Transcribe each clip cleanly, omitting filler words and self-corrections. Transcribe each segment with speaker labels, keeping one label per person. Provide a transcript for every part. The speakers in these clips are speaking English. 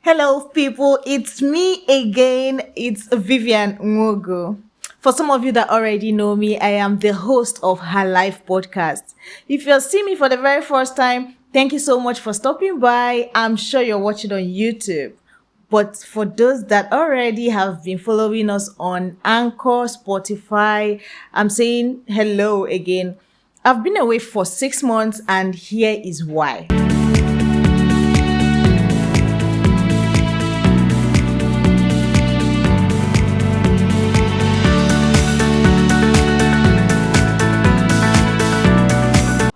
Speaker 1: Hello, people. It's me again. It's Vivian Ngogo. For some of you that already know me, I am the host of Her Life podcast. If you're seeing me for the very first time, thank you so much for stopping by. I'm sure you're watching on YouTube. But for those that already have been following us on Anchor, Spotify, I'm saying hello again. I've been away for 6 months, and here is why.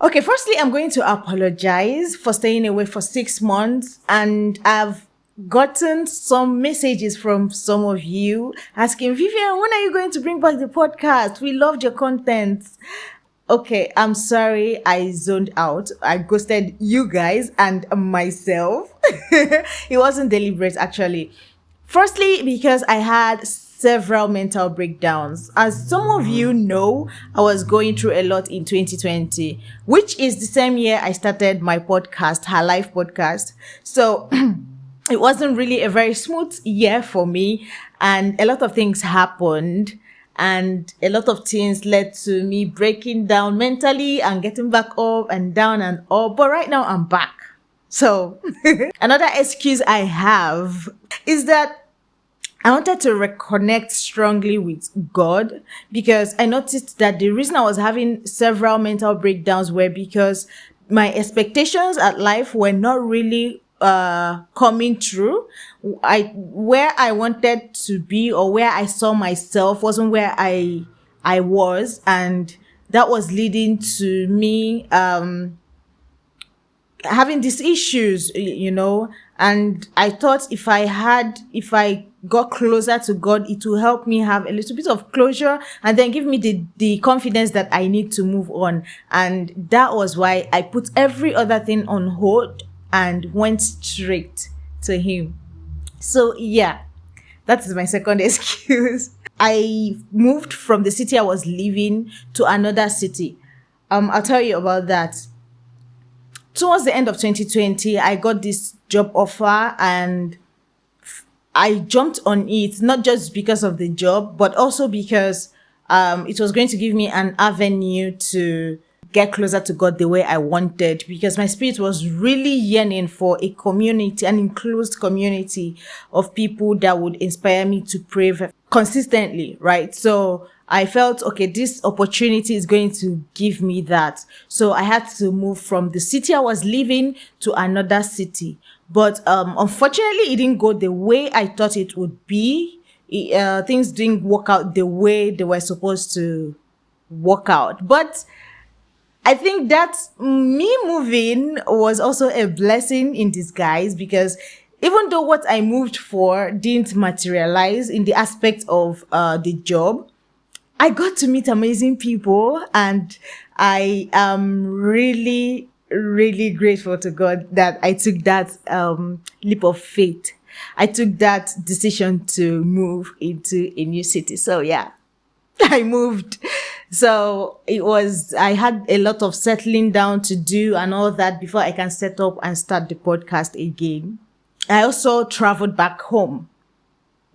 Speaker 1: Okay, firstly, I'm going to apologize for staying away for 6 months, and I've gotten some messages from some of you asking, Vivian, when are you going to bring back the podcast? We loved your content. Okay, I'm sorry I zoned out. I ghosted you guys and myself. It wasn't deliberate, actually. Firstly, because I had several mental breakdowns. As some of you know, I was going through a lot in 2020, which is the same year I started my podcast, Her Life podcast. So it wasn't really a very smooth year for me, and a lot of things happened. And a lot of things led to me breaking down mentally and getting back up and down and up. But right now I'm back. So another excuse I have is that I wanted to reconnect strongly with God, because I noticed that the reason I was having several mental breakdowns were because my expectations at life were not really coming true. Where I wanted to be, or where I saw myself, wasn't where I was, and that was leading to me having these issues. And I thought if I got closer to God, it will help me have a little bit of closure and then give me the confidence that I need to move on. And that was why I put every other thing on hold and went straight to Him. So yeah, that is my second excuse. I moved from the city I was living to another city. I'll tell you about that. Towards the end of 2020, I got this job offer, and I jumped on it, not just because of the job, but also because it was going to give me an avenue to get closer to God the way I wanted, because my spirit was really yearning for a community, an enclosed community of people that would inspire me to pray consistently, right? So I felt, okay, this opportunity is going to give me that. So I had to move from the city I was living to another city. But unfortunately, it didn't go the way I thought it would be. Things didn't work out the way they were supposed to work out. But I think that me moving was also a blessing in disguise, because even though what I moved for didn't materialize in the aspect of the job, I got to meet amazing people, and I am really, really grateful to God that I took that leap of faith. I took that decision to move into a new city. So yeah, I moved. So I had a lot of settling down to do and all that before I can set up and start the podcast again. I also traveled back home.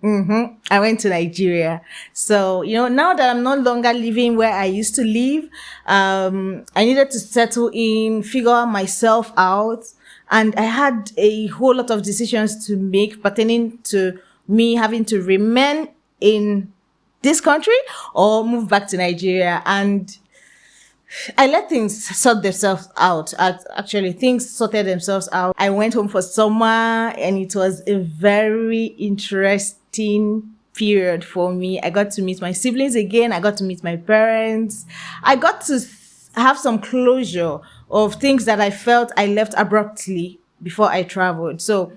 Speaker 1: I went to Nigeria. So, now that I'm no longer living where I used to live, I needed to settle in, figure myself out. And I had a whole lot of decisions to make pertaining to me having to remain in this country or move back to Nigeria. And I let things sort themselves out. Actually, things sorted themselves out. I went home for summer, and it was a very interesting period for me. I got to meet my siblings again. I got to meet my parents. I got to have some closure of things that I felt I left abruptly before I traveled. So,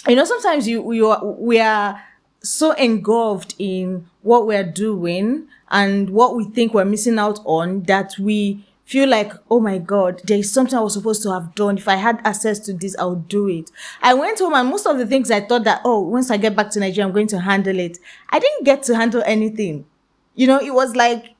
Speaker 1: sometimes we are so engulfed in what we're doing and what we think we're missing out on that we feel like, oh my God, there is something I was supposed to have done. If I had access to this, I would do it. I went home, and most of the things I thought that, once I get back to Nigeria, I'm going to handle it. I didn't get to handle anything. It was like,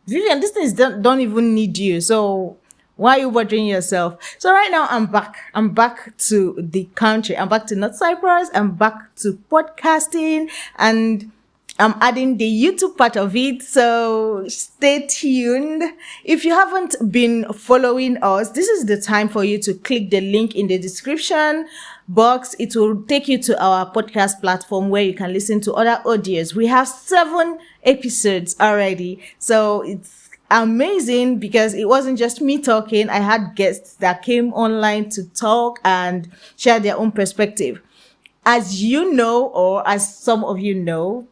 Speaker 1: Vivian, these things don't even need you. So Why are you bothering yourself? So right now I'm back. I'm back to the country. I'm back to North Cyprus. I'm back to podcasting, and I'm adding the YouTube part of it. So stay tuned. If you haven't been following us, this is the time for you to click the link in the description box. It will take you to our podcast platform where you can listen to other audios. We have 7 episodes already. So it's amazing because it wasn't just me talking. I had guests that came online to talk and share their own perspective. As you know, or as some of you know,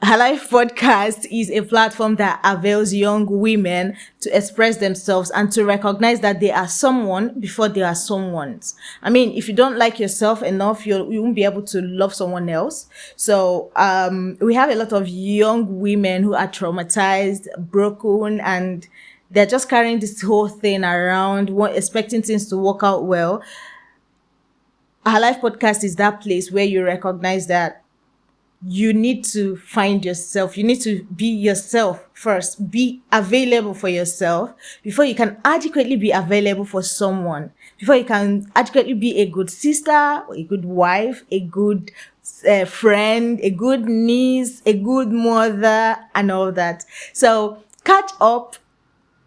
Speaker 1: Her Life Podcast is a platform that avails young women to express themselves and to recognize that they are someone before they are someone's. I mean, if you don't like yourself enough, you won't be able to love someone else. So, we have a lot of young women who are traumatized, broken, and they're just carrying this whole thing around, expecting things to work out well. Her Life Podcast is that place where you recognize that you need to find yourself. You need to be yourself first. Be available for yourself before you can adequately be available for someone. Before you can adequately be a good sister, a good wife, a good friend, a good niece, a good mother, and all that. So catch up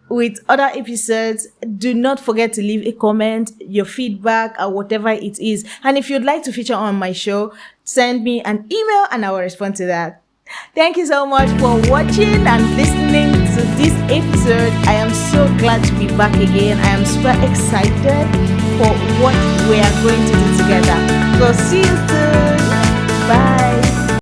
Speaker 1: with other episodes. Do not forget to leave a comment, your feedback, or whatever it is. And if you'd like to feature on my show, send me an email and I will respond to that. Thank you so much for watching and listening to this episode. I am so glad to be back again. I am super excited for what we are going to do together. So see you soon. Bye.